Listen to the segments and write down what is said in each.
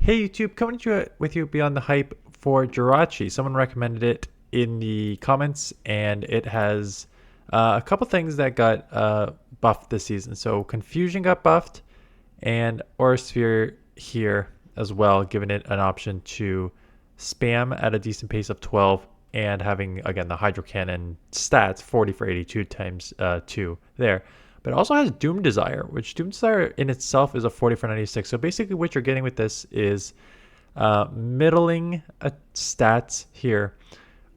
Hey YouTube, coming to you with you beyond the hype for Jirachi. Someone recommended it in the comments, and it has a couple things that got buffed this season. So Confusion got buffed, and Aurasphere here as well, giving it an option to spam at a decent pace of 12 and having, again, the Hydro Cannon stats 40 for 82 times 2 there. But it also has Doom Desire, which Doom Desire in itself is a 40 for 96. So basically what you're getting with this is middling stats here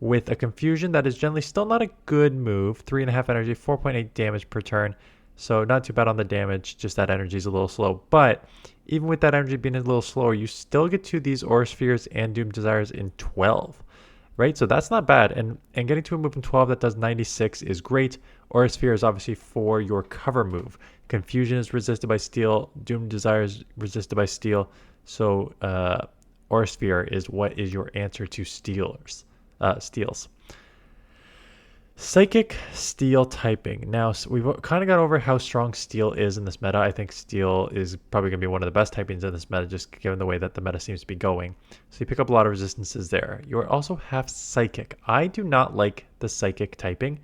with a Confusion that is generally still not a good move. 3.5 energy, 4.8 damage per turn. So not too bad on the damage, just that energy is a little slow. But even with that energy being a little slower, you still get to these Aura Spheres and Doom Desires in 12. Right, so that's not bad, and getting to a move in 12 that does 96 is great. Aura Sphere is obviously for your cover move. Confusion is resisted by steel. Doom Desire is resisted by steel. So Aura Sphere is what is your answer to steals. Psychic Steel typing. Now, so we've kind of got over how strong Steel is in this meta. I think Steel is probably going to be one of the best typings in this meta, just given the way that the meta seems to be going. So you pick up a lot of resistances there. You also have Psychic. I do not like the Psychic typing.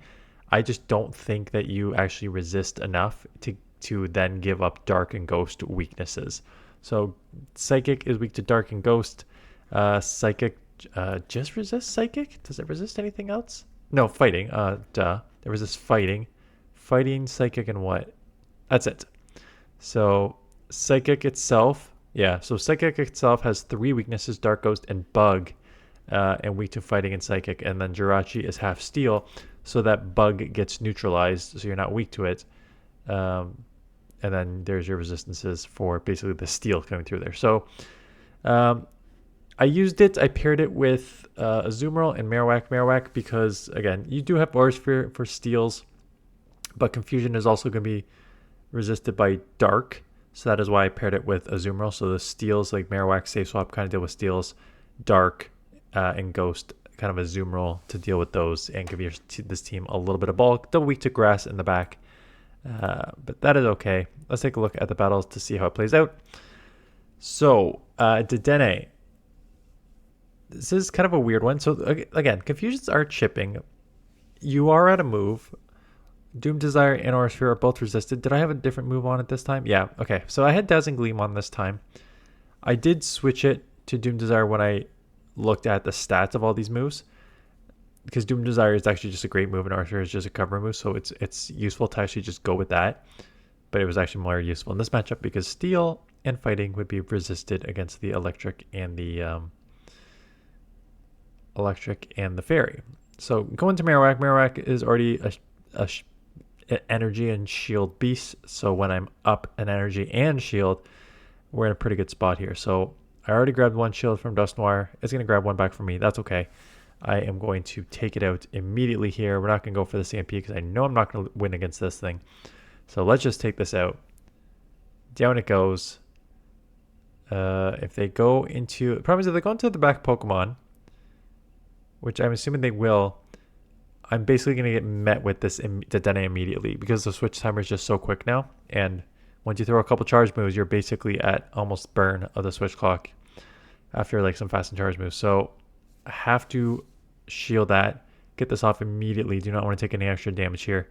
I just don't think that you actually resist enough to then give up Dark and Ghost weaknesses. So Psychic is weak to Dark and Ghost. Psychic just resists Psychic? Does it resist anything else? No, fighting. Duh. There was this fighting. Fighting, psychic, and what? That's it. So, psychic itself. Yeah, so psychic itself has 3 weaknesses, Dark Ghost and Bug. And weak to fighting and psychic. And then Jirachi is half steel. So that Bug gets neutralized. So you're not weak to it. And then there's your resistances for basically the steel coming through there. So, I used it. I paired it with Azumarill and Marowak because, again, you do have Aura Sphere for steals, but Confusion is also going to be resisted by Dark, so that is why I paired it with Azumarill. So the steals, like Marowak, Safe Swap, kind of deal with steals, Dark, and Ghost, kind of Azumarill to deal with those and give this team a little bit of bulk. Double weak to Grass in the back, but that is okay. Let's take a look at the battles to see how it plays out. So, Dedenne. This is kind of a weird one. So again, Confusions are chipping. You are at a move. Doom Desire and Aura Sphere are both resisted. Did I have a different move on it this time? Yeah, okay. So I had Dazzling Gleam on this time. I did switch it to Doom Desire when I looked at the stats of all these moves. Because Doom Desire is actually just a great move and Aura Sphere is just a cover move. So it's useful to actually just go with that. But it was actually more useful in this matchup because Steel and Fighting would be resisted against the Electric and the Fairy. So going to Marowak. Marowak is already a energy and shield beast. So when I'm up an energy and shield, we're in a pretty good spot here. So I already grabbed 1 shield from Dusknoir. It's going to grab 1 back from me. That's okay. I am going to take it out immediately here. We're not going to go for the CMP because I know I'm not going to win against this thing. So let's just take this out. Down it goes. If they go into... The problem is if they go into the back Pokemon, which I'm assuming they will, I'm basically going to get met with this Dedenne immediately because the switch timer is just so quick now. And once you throw a couple charge moves, you're basically at almost burn of the switch clock after like some fast and charge moves. So I have to shield that, get this off immediately. Do not want to take any extra damage here.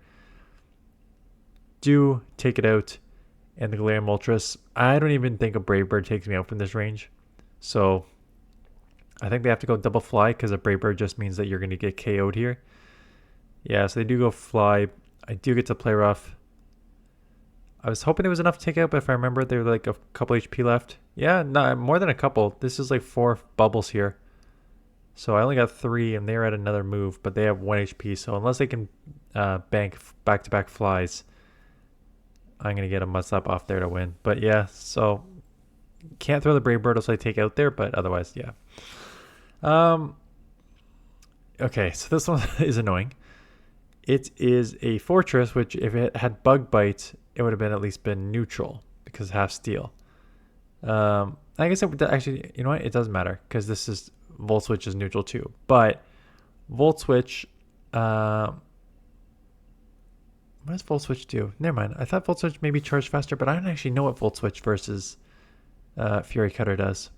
Do take it out. And the Galarian Moltres, I don't even think a Brave Bird takes me out from this range. So I think they have to go double fly because a Brave Bird just means that you're going to get KO'd here. Yeah, so they do go fly. I do get to play rough. I was hoping it was enough to take out, but if I remember, there were like a couple HP left. Yeah, no, more than a couple. This is like 4 bubbles here. So I only got 3, and they're at another move, but they have 1 HP. So unless they can bank back-to-back flies, I'm going to get a Mudslap off there to win. But yeah, so can't throw the Brave Bird unless I take out there, but otherwise, yeah. Okay, so this one is annoying. It is a Fortress, which if it had Bug Bite, it would have been at least been neutral because half steel. I guess it would actually, you know what? It doesn't matter because this is Volt Switch is neutral too. But Volt Switch, what does Volt Switch do? Never mind. I thought Volt Switch maybe charged faster, but I don't actually know what Volt Switch versus Fury Cutter does.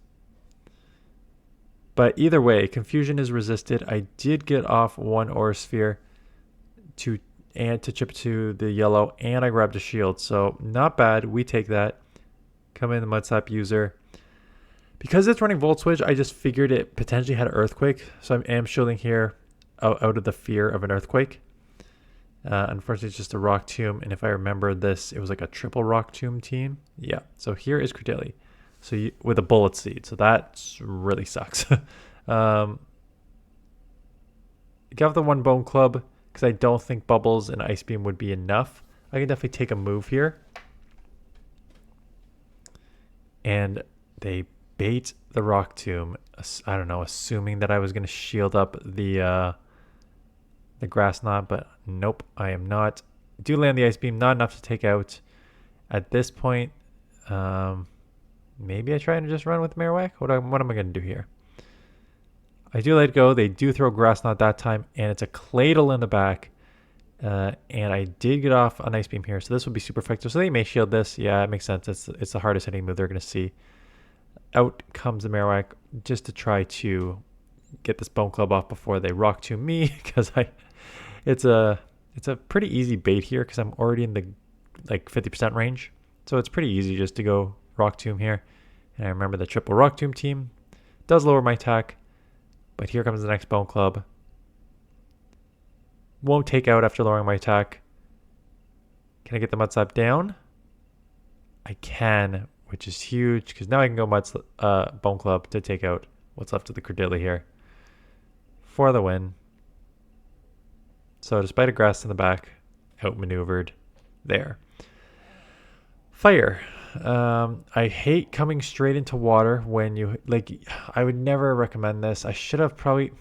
But either way, confusion is resisted. I did get off one Aura Sphere to chip to the yellow, and I grabbed a shield. So not bad. We take that. Come in the Mud Slap user. Because it's running Volt Switch, I just figured it potentially had an Earthquake. So I am shielding here out of the fear of an Earthquake. Unfortunately, it's just a Rock Tomb. And if I remember this, it was like a triple Rock Tomb team. Yeah. So here is Credilli. So with a Bullet Seed. So that really sucks. Give the one Bone Club because I don't think Bubbles and Ice Beam would be enough. I can definitely take a move here. And they bait the Rock Tomb. I don't know, assuming that I was going to shield up the Grass Knot, but nope, I am not. Do land the Ice Beam, not enough to take out. At this point, maybe I try and just run with Marowak. What am I going to do here? I do let go. They do throw Grass Knot that time, and it's a Claydol in the back. And I did get off an Ice Beam here, so this would be super effective. So they may shield this. Yeah, it makes sense. It's the hardest hitting move they're going to see. Out comes the Marowak just to try to get this Bone Club off before they Rock Tomb me, because it's a pretty easy bait here because I'm already in the like 50% range. So it's pretty easy just to go Rock Tomb here. And I remember the triple Rock Tomb team does lower my attack, but here comes the next Bone Club. Won't take out after lowering my attack. Can I get the Mud Slap down? I can, which is huge because now I can go Bone Club to take out what's left of the Credilli here for the win. So despite a Grass in the back, outmaneuvered there. Fire. I hate coming straight into water when you I would never recommend this. I should have probably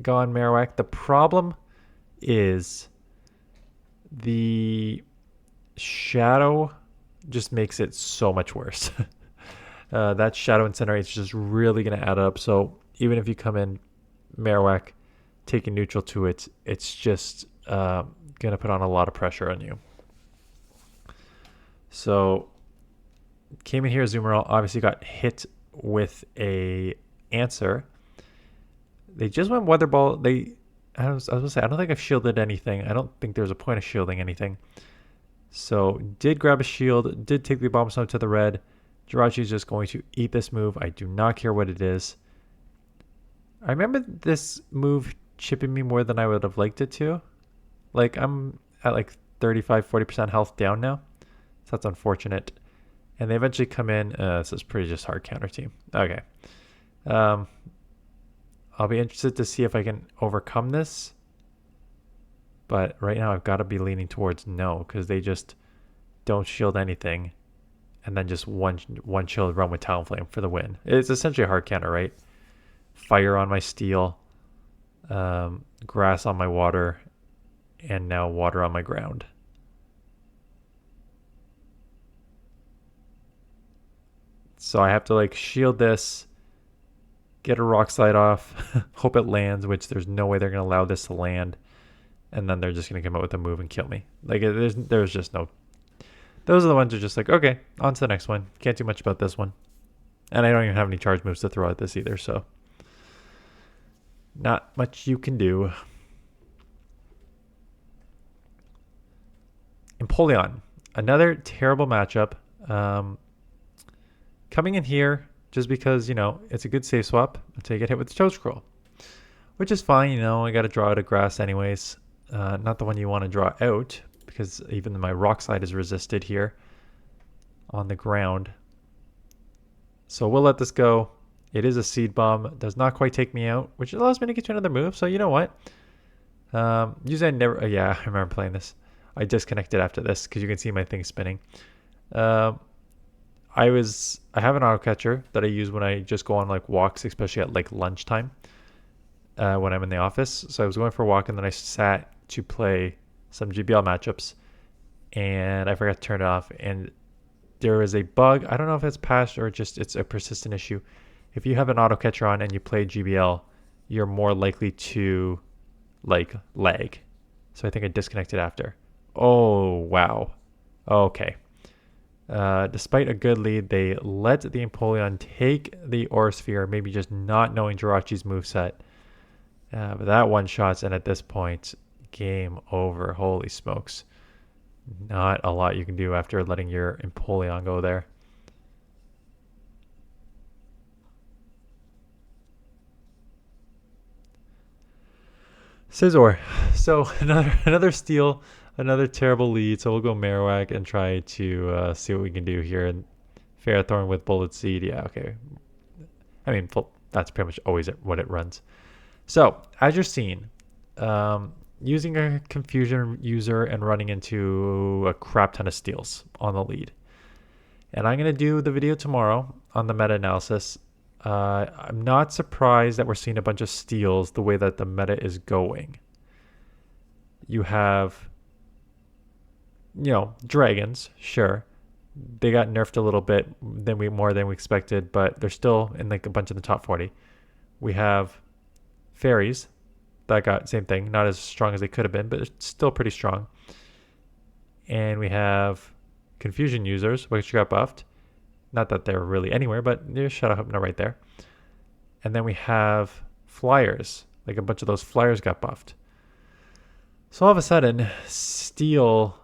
gone Marowak. The problem is the shadow just makes it so much worse. That shadow incinerate is just really going to add up. So even if you come in Marowak, taking neutral to it, it's just going to put on a lot of pressure on you. So came in here, Azumarill obviously got hit with a answer. They just went Weather Ball. I was going to say, I don't think I've shielded anything. I don't think there's a point of shielding anything. So did grab a shield, did take the Bomb Snow to the red. Jirachi is just going to eat this move. I do not care what it is. I remember this move chipping me more than I would have liked it to. Like I'm at like 35-40% health down now. So that's unfortunate. And they eventually come in. This is pretty just hard counter team. Okay. I'll be interested to see if I can overcome this. But right now I've got to be leaning towards no, because they just don't shield anything. And then just one shield run with Talonflame for the win. It's essentially a hard counter, right? Fire on my steel. Grass on my water. And now water on my ground. So I have to like shield this. Get a Rock Slide off. Hope it lands, which there's no way they're going to allow this to land. And then they're just going to come out with a move and kill me. Like there's just no... Those are the ones that are just like, okay, on to the next one. Can't do much about this one. And I don't even have any charge moves to throw at this either, so... Not much you can do. Empoleon. Another terrible matchup. Coming in here, just because, you know, it's a good save swap until you get hit with the Toad Scroll. Which is fine, you know, I got to draw out a Grass anyways. Not the one you want to draw out, because even my Rock Slide is resisted here on the ground. So we'll let this go. It is a Seed Bomb. Does not quite take me out, which allows me to get to another move. So you know what? Usually I never... yeah, I remember playing this. I disconnected after this because you can see my thing spinning. I have an auto catcher that I use when I just go on like walks, especially at like lunchtime when I'm in the office. So I was going for a walk and then I sat to play some GBL matchups and I forgot to turn it off. And there is a bug. I don't know if it's patched or just it's a persistent issue. If you have an auto catcher on and you play GBL, you're more likely to like lag. So I think I disconnected after. Oh, wow. Okay. Despite a good lead, they let the Empoleon take the Aura Sphere, maybe just not knowing Jirachi's moveset. But that one shots, and at this point, game over. Holy smokes. Not a lot you can do after letting your Empoleon go there. Scizor. So another steal, another terrible lead. So we'll go Marowak and try to see what we can do here. And Ferrothorn with Bullet Seed. Yeah, okay. I mean, that's pretty much always what it runs. So as you're seeing, using a Confusion user and running into a crap ton of steals on the lead. And I'm going to do the video tomorrow on the meta analysis. I'm not surprised that we're seeing a bunch of steals the way that the meta is going. You have, dragons, sure. They got nerfed a little bit more than we expected, but they're still in like a bunch of the top 40. We have fairies that got same thing, not as strong as they could have been, but it's still pretty strong. And we have confusion users, which got buffed. Not that they're really anywhere, but there's Shadow Hypno right there. And then we have flyers. Like a bunch of those flyers got buffed. So all of a sudden, Steel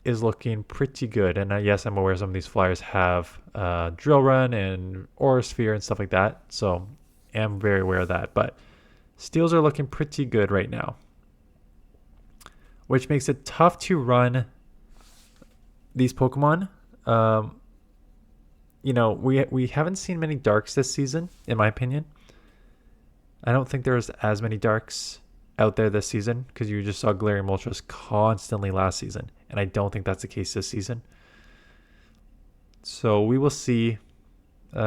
is looking pretty good. And yes, I'm aware some of these flyers have Drill Run and Aura Sphere and stuff like that. So I'm very aware of that. But Steels are looking pretty good right now. Which makes it tough to run these Pokemon. We haven't seen many darks this season, in my opinion. I don't think there's as many darks out there this season because you just saw Galarian Moltres constantly last season, and I don't think that's the case this season. So we will see. We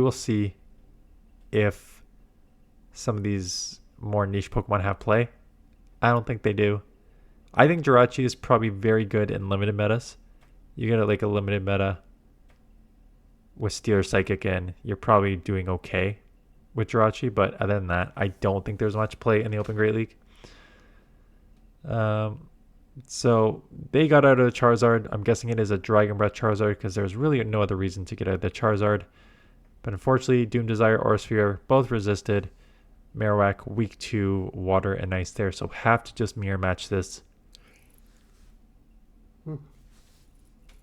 will see if some of these more niche Pokemon have play. I don't think they do. I think Jirachi is probably very good in limited metas. You get like a limited meta with Steel Psychic and you're probably doing okay with Jirachi, but other than that, I don't think there's much play in the Open Great League. So they got out of the Charizard. I'm guessing it is a Dragon Breath Charizard because there's really no other reason to get out of the Charizard. But unfortunately, Doom Desire, Aura Sphere, both resisted. Marowak, weak to water and ice there, so have to just mirror match this.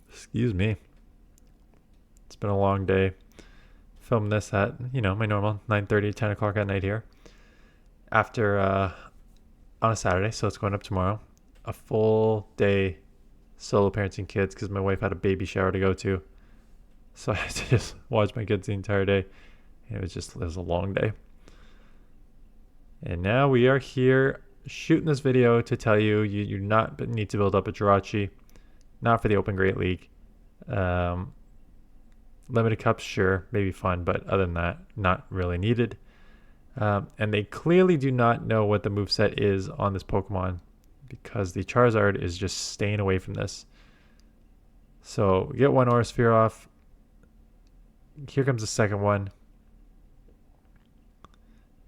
Excuse me. It's been a long day. Film this at, my normal 9:30, 10 o'clock at night here. After, on a Saturday, so it's going up tomorrow. A full day solo parenting kids because my wife had a baby shower to go to. So I had to just watch my kids the entire day. It was a long day. And now we are here shooting this video to tell you you not need to build up a Jirachi. Not for the Open Great League. Limited Cups, sure, maybe fun, but other than that, not really needed. And they clearly do not know what the moveset is on this Pokemon because the Charizard is just staying away from this. So get one Aura Sphere off. Here comes the second one.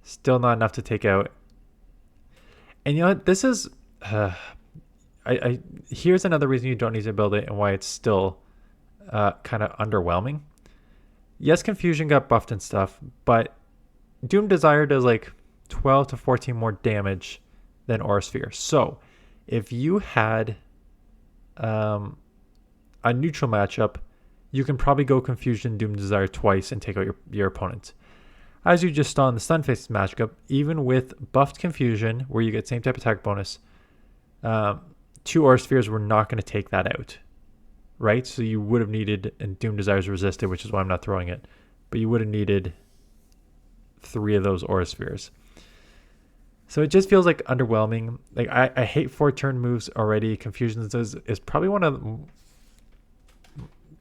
Still not enough to take out. And you know what? This is... here's another reason you don't need to build it and why it's still kind of underwhelming. Yes, Confusion got buffed and stuff, but Doom Desire does like 12 to 14 more damage than Aura Sphere. So if you had a neutral matchup, you can probably go Confusion Doom Desire twice and take out your opponent. As you just saw in the Stunfisk matchup, even with buffed Confusion, where you get same type attack bonus, 2 Aura Spheres were not going to take that out, right? So you would have needed, and Doom Desire's resisted, which is why I'm not throwing it, but you would have needed 3 of those Aura Spheres. So it just feels like underwhelming. Like I hate 4-turn moves already. Confusion is probably one of the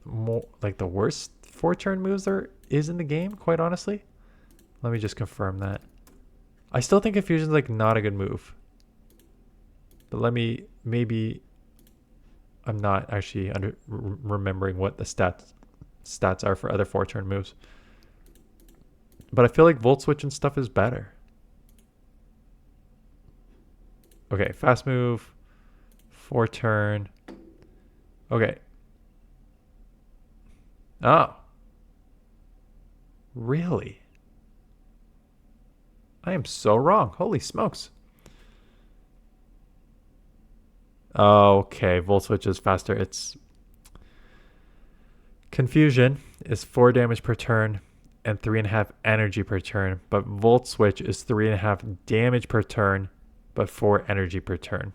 more like the worst 4-turn moves there is in the game, quite honestly. Let me just confirm that. I still think Confusion's like not a good move. But maybe I'm not actually remembering what the stats are for other 4-turn moves. But I feel like Volt Switch and stuff is better. Okay, fast move, 4 turn. Okay. Oh. Really? I am so wrong. Holy smokes. Okay, Volt Switch is faster. It's Confusion is 4 damage per turn and 3.5 energy per turn, but Volt Switch is 3.5 damage per turn, but 4 energy per turn.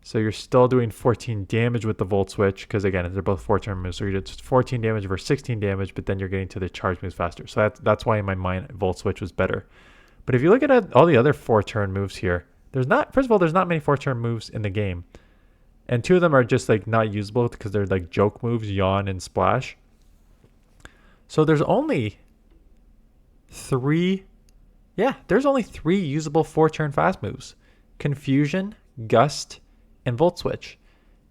So you're still doing 14 damage with the Volt Switch, because again, they're both 4-turn moves. So you're just 14 damage versus 16 damage, but then you're getting to the charge moves faster. So that's why in my mind, Volt Switch was better. But if you look at all the other 4-turn moves here, there's not many 4-turn moves in the game. And 2 of them are just like not usable because they're like joke moves, Yawn and Splash. So there's only 3 usable 4-turn fast moves. Confusion, Gust, and Volt Switch.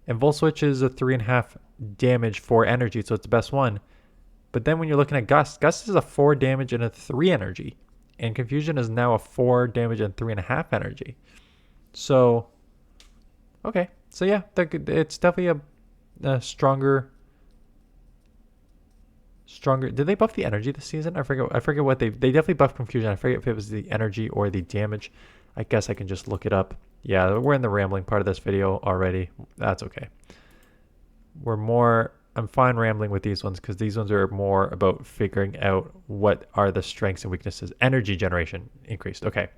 And Volt Switch is a 3.5 damage, 4 energy, so it's the best one. But then when you're looking at Gust is a 4 damage and a 3 energy. And Confusion is now a 4 damage and 3.5 energy. So, okay. So yeah, it's definitely a stronger. Did they buff the energy this season? I forget what they definitely buffed Confusion. I forget if it was the energy or the damage. I guess I can just look it up. Yeah, we're in the rambling part of this video already. That's okay. I'm fine rambling with these ones because these ones are more about figuring out what are the strengths and weaknesses. Energy generation increased. Okay.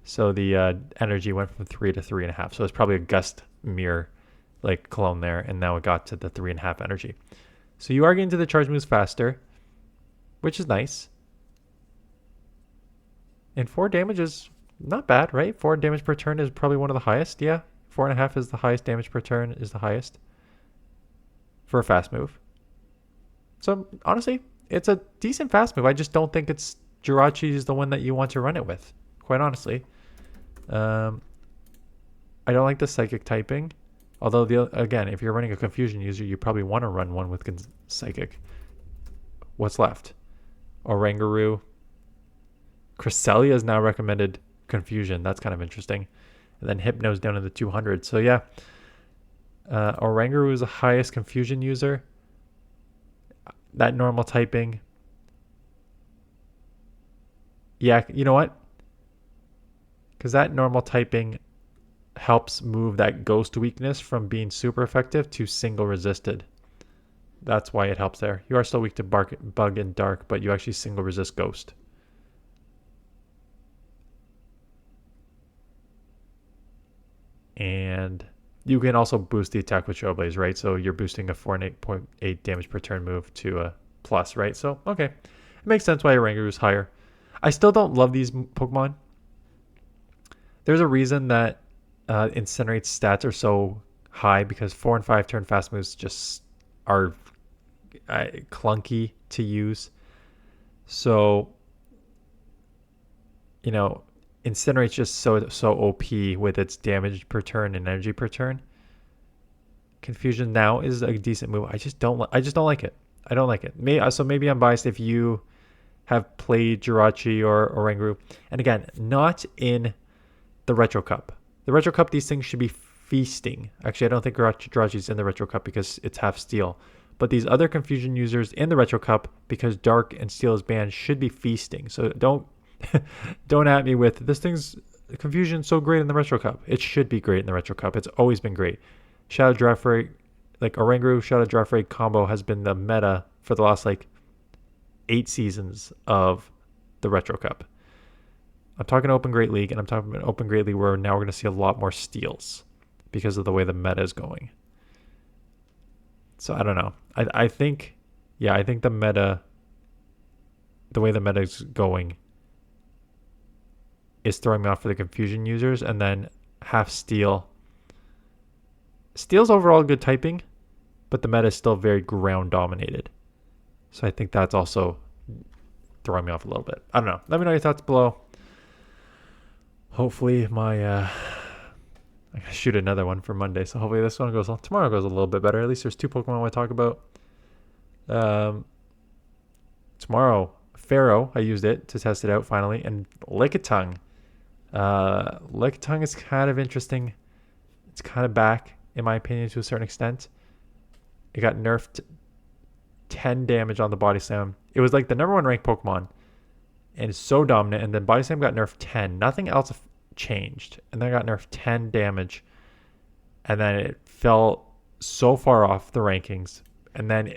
So the energy went from 3 to 3.5. So it's probably a Gust mirror like clone there. And now it got to the 3.5 energy. So you are getting to the charge moves faster, which is nice. And 4 damage is not bad, right? 4 damage per turn is probably one of the highest. Yeah, 4.5 is the highest damage per turn, is the highest for a fast move. So honestly, it's a decent fast move. I just don't think Jirachi is the one that you want to run it with, quite honestly. I don't like the psychic typing. Although, again, if you're running a Confusion user, you probably want to run one with Psychic. What's left? Oranguru. Cresselia is now recommended Confusion. That's kind of interesting. And then Hypno's down in the 200. So, yeah. Oranguru is the highest Confusion user. That normal typing. Yeah, you know what? Because that normal typing helps move that ghost weakness from being super effective to single resisted. That's why it helps there. You are still weak to bug and dark, but you actually single resist ghost. And you can also boost the attack with Trailblaze, right? So you're boosting a 4.8 damage per turn move to a plus, right? So, okay. It makes sense why Oranguru is higher. I still don't love these Pokemon. There's a reason that Incinerate's stats are so high because 4 and 5 turn fast moves just are clunky to use. So, you know, Incinerate's just so OP with its damage per turn and energy per turn. Confusion now is a decent move. I just don't like it. I don't like it. So maybe I'm biased if you have played Jirachi or Oranguru. And again, not in the Retro Cup. The Retro Cup, these things should be feasting. Actually, I don't think Jirachi's in the Retro Cup because it's half steel. But these other Confusion users in the Retro Cup, because Dark and Steel is banned, should be feasting. So don't at me with, this thing's Confusion so great in the Retro Cup. It should be great in the Retro Cup. It's always been great. Shadow Giraffre, like Oranguru, Shadow Giraffre combo has been the meta for the last 8 seasons of the Retro Cup. I'm talking Open Great League, and I'm talking about Open Great League where now we're going to see a lot more steals because of the way the meta is going. So I don't know. I think the meta, the way the meta is going is throwing me off for the Confusion users, and then half steel. Steel's overall good typing, but the meta is still very ground dominated. So I think that's also throwing me off a little bit. I don't know. Let me know your thoughts below. Hopefully I gotta shoot another one for Monday, so hopefully this one tomorrow goes a little bit better. At least there's 2 Pokemon I want to talk about. Tomorrow, Pharaoh, I used it to test it out finally, and Lickitung. Lickitung is kind of interesting. It's kind of back, in my opinion, to a certain extent. It got nerfed 10 damage on the Body Slam. It was like the number 1 ranked Pokemon and it's so dominant. And then Body Slam got nerfed 10. Nothing else changed. And then it got nerfed 10 damage. And then it fell so far off the rankings. And then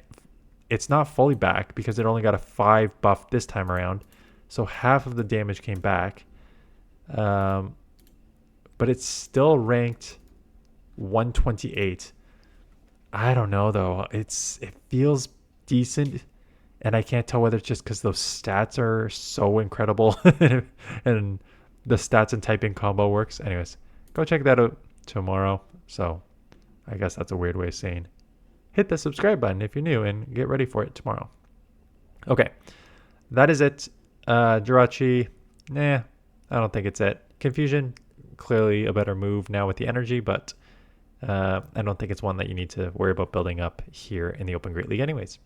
it's not fully back because it only got a 5 buff this time around. So half of the damage came back. But it's still ranked 128. I don't know though. It feels decent, and I can't tell whether it's just because those stats are so incredible and the stats and typing combo works. Anyways, go check that out tomorrow. So I guess that's a weird way of saying hit the subscribe button if you're new and get ready for it tomorrow. Okay, that is it. Jirachi, I don't think it's it. Confusion, clearly a better move now with the energy, but I don't think it's one that you need to worry about building up here in the Open Great League anyways.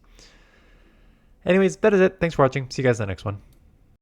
That is it. Thanks for watching. See you guys in the next one.